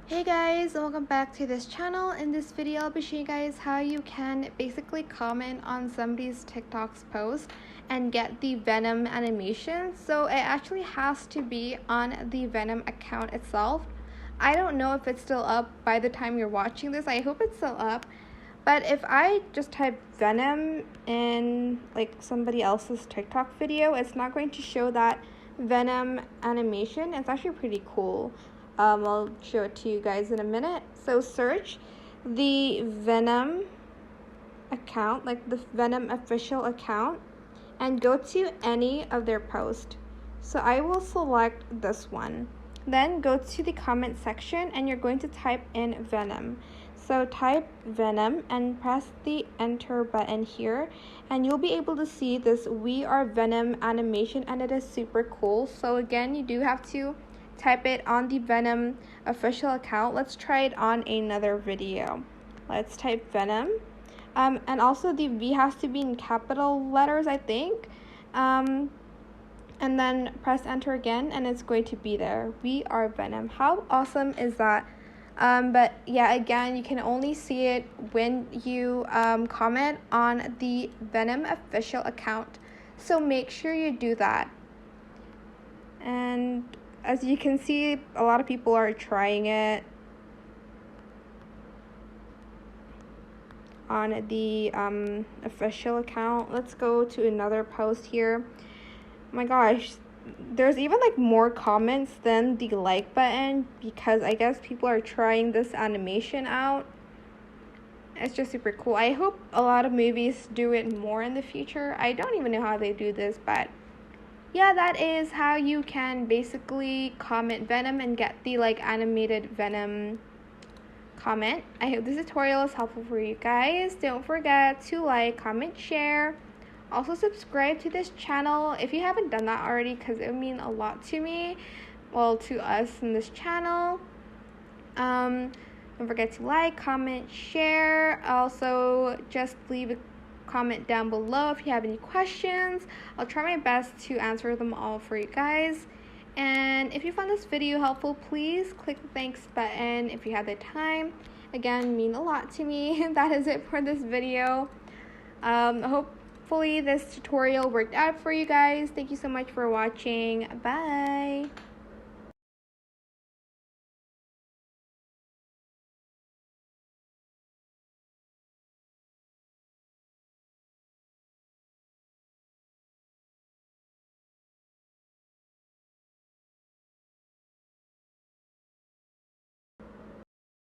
Hey guys, welcome back to this channel. In this video, I'll be showing you guys how you can basically comment on somebody's TikTok's post and get the Venom animation. So it actually has to be on the Venom account itself. I don't know if it's still up by the time you're watching this. I hope it's still up. But if I just type Venom in like somebody else's TikTok video, it's not going to show that Venom animation. It's actually pretty cool. I'll show it to you guys in a minute. So search the Venom account, like the Venom official account, and go to any of their posts. So I will select this one. Then go to the comment section and you're going to type in Venom. So type Venom and press the enter button here and you'll be able to see this We Are Venom animation, and it is super cool. So again, you do have to type it on the Venom official account. Let's try it on another video. Let's type Venom. And also the V has to be in capital letters, I think. And then press enter again and it's going to be there. We Are Venom. How awesome is that? But yeah, again, you can only see it when you comment on the Venom official account. So make sure you do that. And as you can see, a lot of people are trying it on the official account. Let's go to another post here. Oh my gosh, there's even like more comments than the like button because I guess people are trying this animation out. It's just super cool. I hope a lot of movies do it more in the future. I don't even know how they do this, but yeah, that is how you can basically comment Venom and get the like animated Venom comment. I hope this tutorial is helpful for you guys. Don't forget to like, comment, share. Also subscribe to this channel if you haven't done that already, because it would mean a lot to me, well, to us in this channel. Don't forget to like, comment, share. Also just leave a comment down below if you have any questions. I'll try my best to answer them all for you guys. And if you found this video helpful, please click the thanks button if you have the time. Again, mean a lot to me. That is it for this video. Hopefully this tutorial worked out for you guys. Thank you so much for watching. Bye.